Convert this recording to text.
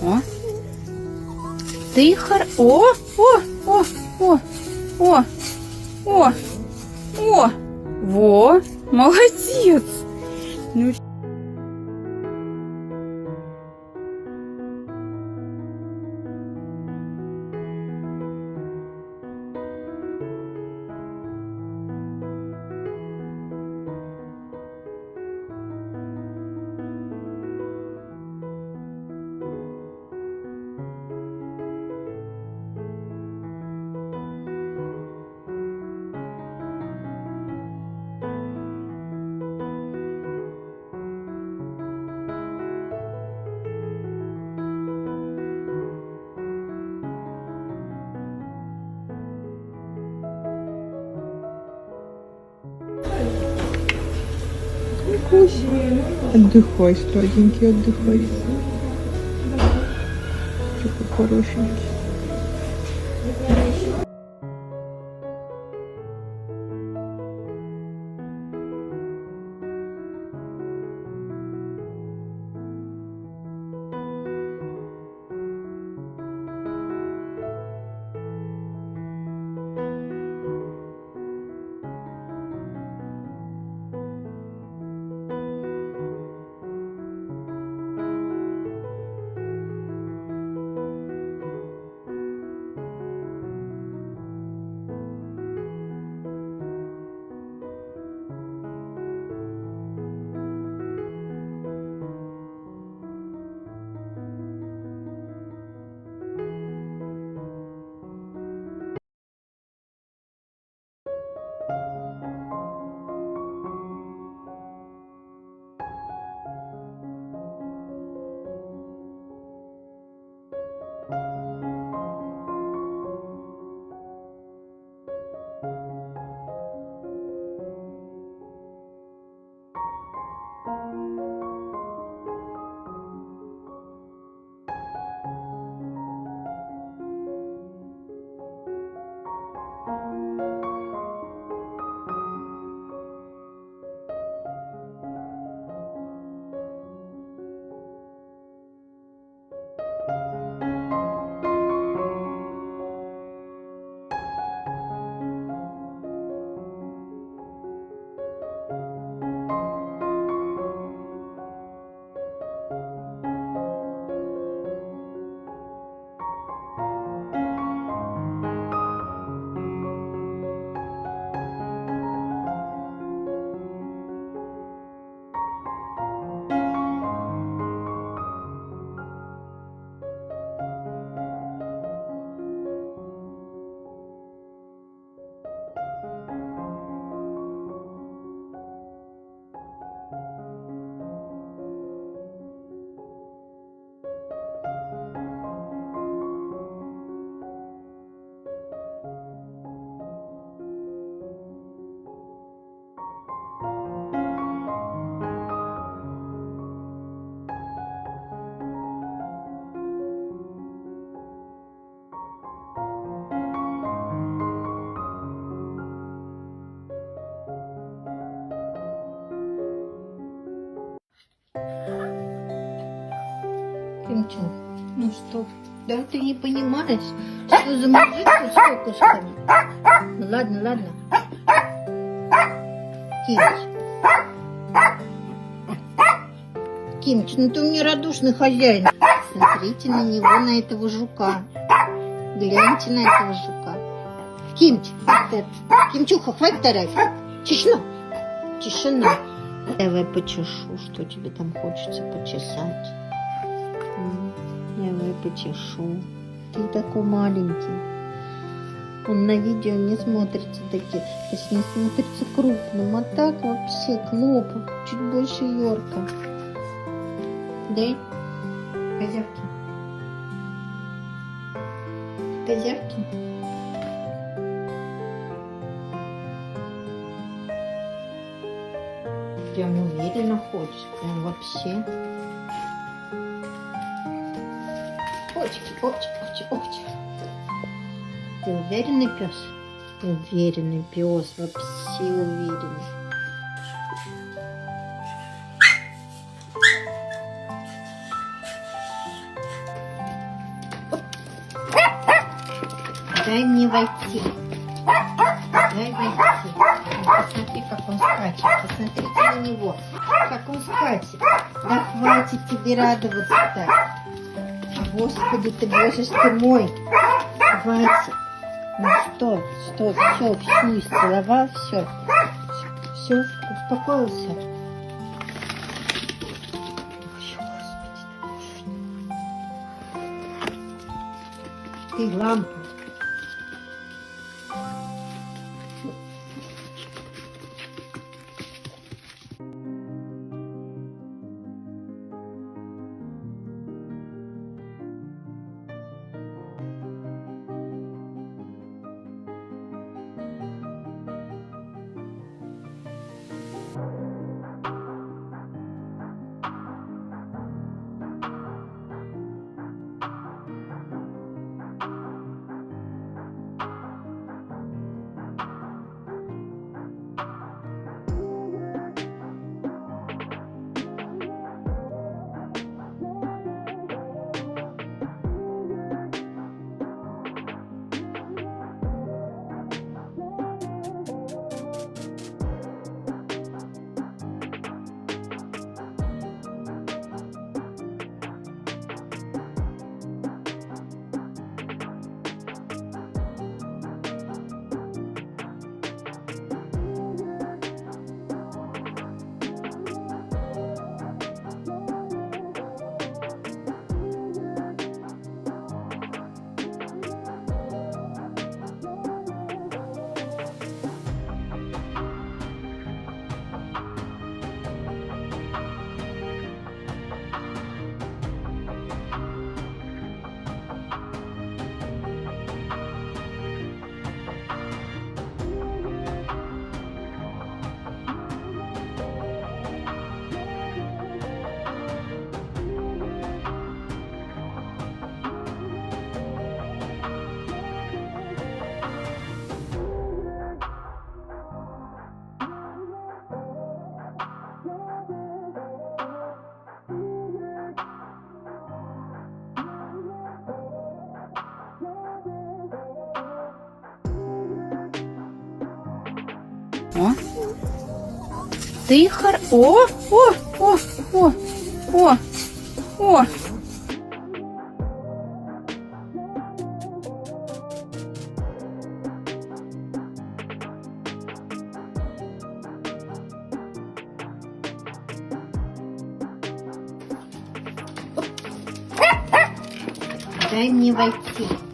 О. Ты О, о, о, о, о, о, о. Во, молодец. Ну, Отдыхай, сладенький, отдыхай. Такой хорошенький. Кимчу, ну что, да ты не понимаешь, что за мужик тут с кокошками? Ну ладно, ладно. Кимч, ну ты у меня радушный хозяин. Смотрите на него, на этого жука. Гляньте на этого жука. Кимч, Кимчуха, хватит орать. Тишина, тишина. Давай почешу, что тебе там хочется почесать. Давай почешу. Ты такой маленький. Он на видео не смотрится таким, то есть не смотрится крупным, а так вообще клоп, чуть больше Йорка. Да? Козявки. Козявки. Прям уверенно ходишь, прям вообще. Очки, очки, очки, очки. Ты уверенный пес? Уверенный пес, вообще уверенный. Дай мне войти. Дай войти. Посмотри, как он скачет. Посмотрите на него. Как он скачет. Да хватит тебе радоваться так. Господи ты, боже ж ты мой. Хватит. Ну что, все, всю исцеловал, все, успокоился. Ты лампа. О. Тихо. О. Дай мне войти.